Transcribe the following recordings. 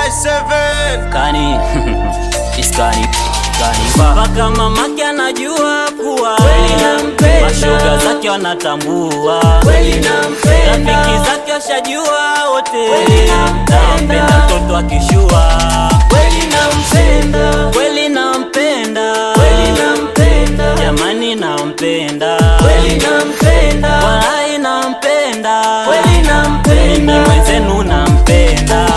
257 Kani Iskani mpaka mamake anajua kuwa kweli nampenda, mashoga zake wanatambua kweli nampenda, rafiki zake washajua wote kweli nampenda mtoto akishua kweli nampenda, kweli nampenda, kweli nampenda, jamani nampenda, kweli nampenda, walai nampenda, kweli nampenda, mimi mwenzenu nampenda.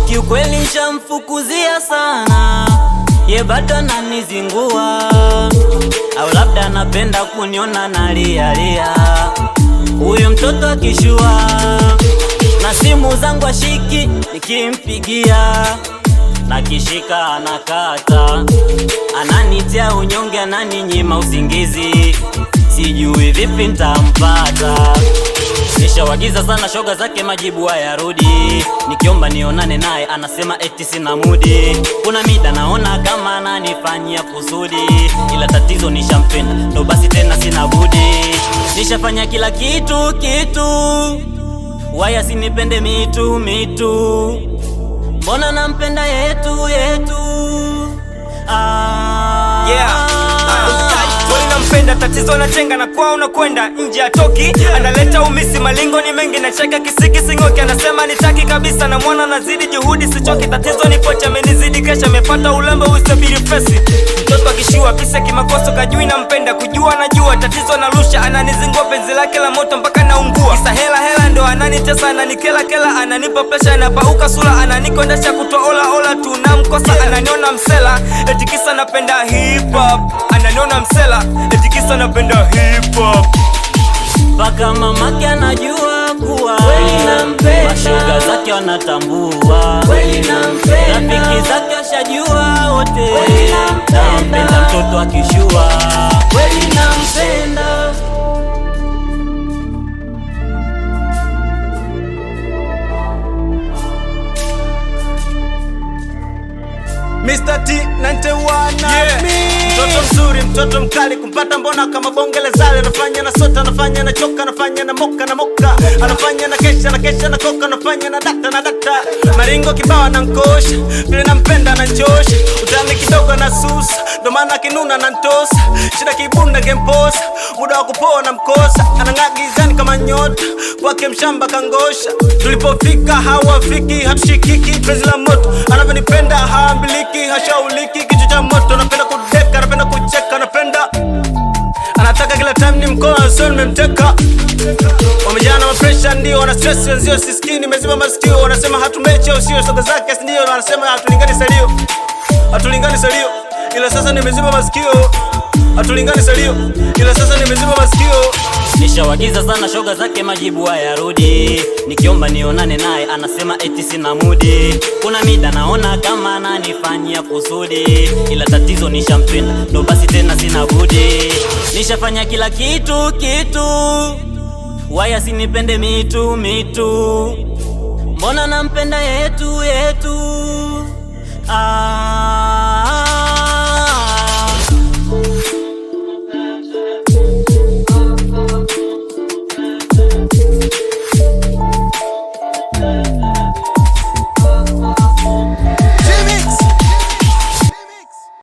Kiukweli nishamfukuzia sana, ye bado ananizingua, au labda anapenda kuniona nalia. Huyu mtoto akishua na simu zangu ashiki, nikimpigia na kishika anakata, ananitia unyonge, ananinyima usingizi, sijui vipi nitampata. Nishawagiza sana shoga zake majibu hayarudi, nikiomba nionane naye anasema eti sina mudi. Kuna mida naona kama ananifanyia kusudi, ila tatizo nishampenda, ndo basi tena sina budi. Nishafanya kila kitu waya sinipende mitu, mbona nampenda yetu Kweli nampenda, tatizo anachenga na kwao unakwenda nje atoki, analeta umisi, malingo ni mengi na cheka kisiki singoki, anasema nitaki kabisa na mwana nazidi juhudi sichoki, tatizo ni pocha amenizidi kesha, amepata ulembo ustabiri fesi, mtoto akishua pisa kimakoso kajui nampenda, kujua najua tatizo narusha, ananizingua penzi lake la moto mpaka naungua, kisa hela ndo ananitesa, ananikela ananipa presha, anapauka sula, ananikondesha kutoa ola tunamkosa, ananiona msela eti kisa napenda hip hop, ananiona msela eti kisa napenda hip hop, mpaka mamake anajua kuwa kweli nampenda, mashoga zake wanatambua, kweli nampenda, rafiki zake washajua wote, kweli nampenda, nampenda mtoto akishua, kweli nampenda. Mr. T91 mtoto mzuri, mtoto mkali, kumpata mbona kama bonge la zale, anafanya na sota, anafanya na choka, anafanya na moka, anafanya na kesha na koka, anafanya na data, maringo kibao na nkosha, vile nampenda na nchosha, utani kidogo na susa, ndo maana kinuna na ntosa, shida kibunda gemposa, muda wa kupoa na mkosa, anang'agizani kama nyota, kwake mshamba kangosha, tulipofika hawafiki, hatushikiki, penzi la moto, anavyonipenda haambiliki, hashauliki, kichwa cha moto, napenda kudeka, anapenda kucheka, anataka kila time ni mkoa, so nimemteka. Wamejana wa pressure ndio, wana stress wenzio sisikii, nimeziba masikio, wanasema hatumeche usio, soga zake ndio, wanasema hatulingani salio, ila sasa nimeziba masikio, hatulingani salio, ila sasa nimeziba masikio. Nishawagiza sana shoga zake majibu hayarudi, nikiomba nionane naye anasema eti sina mudi. Kuna mida naona kama ananifanyia kusudi, ila tatizo nishampenda, ndo basi tena sina budi. Nishafanya kila kitu waya sinipende mitu, mbona nampenda yetu